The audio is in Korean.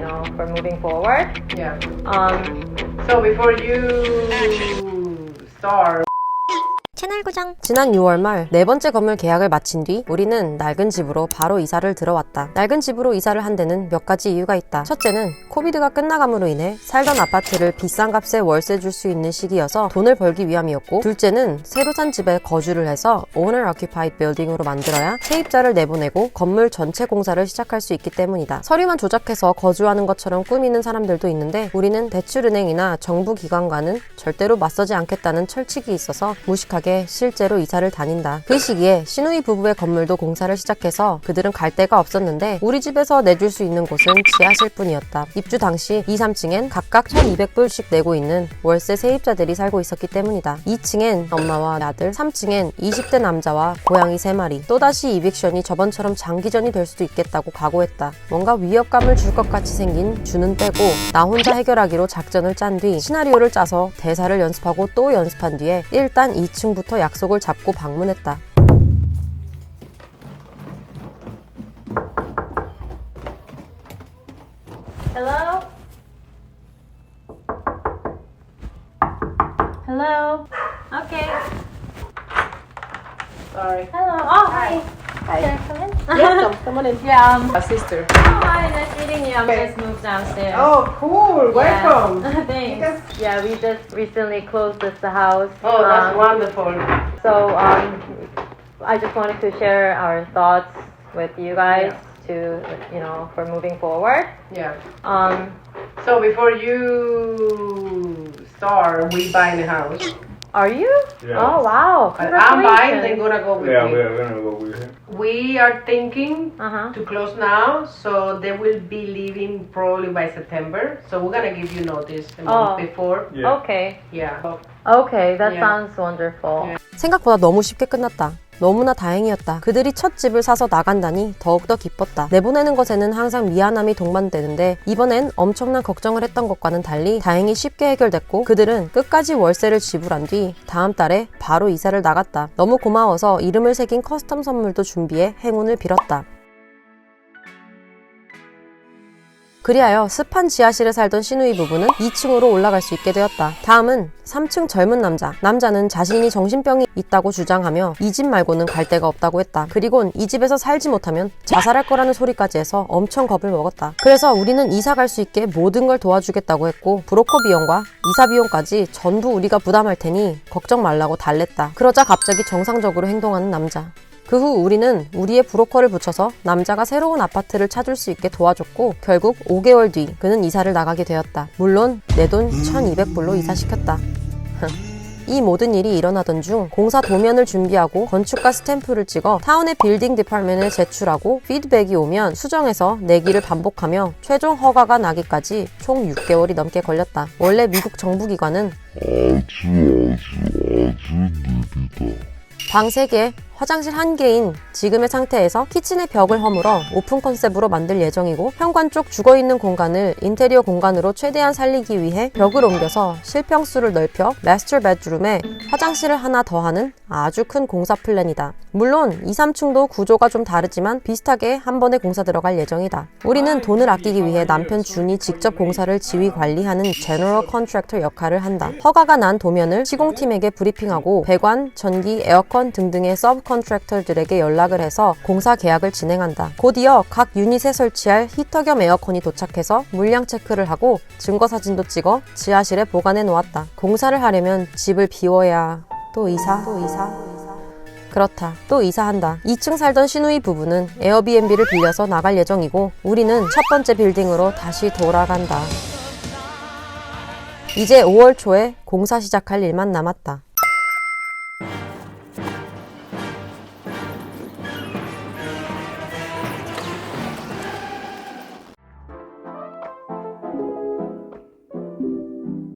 for moving forward. Yeah. So before you start. 채널 고정. 지난 6월 말 네 번째 건물 계약을 마친 뒤 우리는 낡은 집으로 바로 이사를 들어왔다. 낡은 집으로 이사를 한 데는 몇 가지 이유가 있다. 첫째는 코비드가 끝나감으로 인해 살던 아파트를 비싼 값에 월세 줄 수 있는 시기여서 돈을 벌기 위함이었고, 둘째는 새로 산 집에 거주를 해서 Owner Occupied Building으로 만들어야 세입자를 내보내고 건물 전체 공사를 시작할 수 있기 때문이다. 서류만 조작해서 거주하는 것처럼 꾸미는 사람들도 있는데, 우리는 대출은행이나 정부기관과는 절대로 맞서지 않겠다는 철칙이 있어서 무식하게 실제로 이사를 다닌다. 그 시기에 시누이 부부의 건물도 공사를 시작해서 그들은 갈 데가 없었는데 우리 집에서 내줄 수 있는 곳은 지하실 뿐이었다. 입주 당시 2, 3층엔 각각 1,200불씩 내고 있는 월세 세입자들이 살고 있었기 때문이다. 2층엔 엄마와 아들, 3층엔 20대 남자와 고양이 3마리. 또다시 이빅션이 저번처럼 장기전이 될 수도 있겠다고 각오했다. 뭔가 위협감을 줄 것 같이 생긴 주는 빼고 나 혼자 해결하기로 작전을 짠 뒤 시나리오를 짜서 대사를 연습하고 또 연습한 뒤에 일단 2층 부터 약속을 잡고 방문했다. Hello? Hello? Okay. Sorry. Hello. Oh, hi. Hi. Can I come in? Yes, come on in. Yeah. My sister. Oh, hi. Nice meeting you. I'm Okay. just moved downstairs. Oh, cool. Welcome. Yeah. Thanks. Yeah, we just recently closed the house. Oh, that's wonderful. So, I just wanted to share our thoughts with you guys to, for moving forward. Yeah. Um, So before you start, we buying a house. are you? Yes. Oh, wow. But I'm buying, then Congratulations. gonna go with Yeah, me. we're gonna go with him. We are thinking Uh-huh. to close now, so they will be leaving probably by September. So we're gonna give you notice a month Oh. before. Yeah. Okay. Yeah. Okay, that Yeah. sounds wonderful. Yeah. 생각보다 너무 쉽게 끝났다. 너무나 다행이었다. 그들이 첫 집을 사서 나간다니 더욱더 기뻤다. 내보내는 것에는 항상 미안함이 동반되는데 이번엔 엄청난 걱정을 했던 것과는 달리 다행히 쉽게 해결됐고, 그들은 끝까지 월세를 지불한 뒤 다음 달에 바로 이사를 나갔다. 너무 고마워서 이름을 새긴 커스텀 선물도 준비해 행운을 빌었다. 그리하여 습한 지하실에 살던 시누이 부부는 2층으로 올라갈 수 있게 되었다. 다음은 3층 젊은 남자. 남자는 자신이 정신병이 있다고 주장하며 이 집 말고는 갈 데가 없다고 했다. 그리곤 이 집에서 살지 못하면 자살할 거라는 소리까지 해서 엄청 겁을 먹었다. 그래서 우리는 이사 갈 수 있게 모든 걸 도와주겠다고 했고, 브로커 비용과 이사 비용까지 전부 우리가 부담할 테니 걱정 말라고 달랬다. 그러자 갑자기 정상적으로 행동하는 남자. 그 후 우리는 우리의 브로커를 붙여서 남자가 새로운 아파트를 찾을 수 있게 도와줬고, 결국 5개월 뒤 그는 이사를 나가게 되었다. 물론 내 돈 1,200불로 이사시켰다. 이 모든 일이 일어나던 중 공사 도면을 준비하고 건축가 스탬프를 찍어 타운의 빌딩 디파트먼트에 제출하고 피드백이 오면 수정해서 내기를 반복하며 최종 허가가 나기까지 총 6개월이 넘게 걸렸다. 원래 미국 정부기관은 아주 느리다. 방 3개, 화장실 1개인 지금의 상태에서 키친의 벽을 허물어 오픈 컨셉으로 만들 예정이고, 현관 쪽 죽어있는 공간을 인테리어 공간으로 최대한 살리기 위해 벽을 옮겨서 실평수를 넓혀 마스터 베드룸에 화장실을 하나 더하는 아주 큰 공사 플랜이다. 물론 2, 3층도 구조가 좀 다르지만 비슷하게 한 번에 공사 들어갈 예정이다. 우리는 돈을 아끼기 위해 남편 준이 직접 공사를 지휘 관리하는 제너럴 컨트랙터 역할을 한다. 허가가 난 도면을 시공팀에게 브리핑하고 배관, 전기, 에어컨 등등의 서브 컨트랙터들에게 연락을 해서 공사 계약을 진행한다. 곧이어 각 유닛에 설치할 히터 겸 에어컨이 도착해서 물량 체크를 하고 증거 사진도 찍어 지하실에 보관해 놓았다. 공사를 하려면 집을 비워야 또 이사. 그렇다. 또 이사한다. 2층 살던 시누이 부부는 에어비앤비를 빌려서 나갈 예정이고, 우리는 첫 번째 빌딩으로 다시 돌아간다. 이제 5월 초에 공사 시작할 일만 남았다.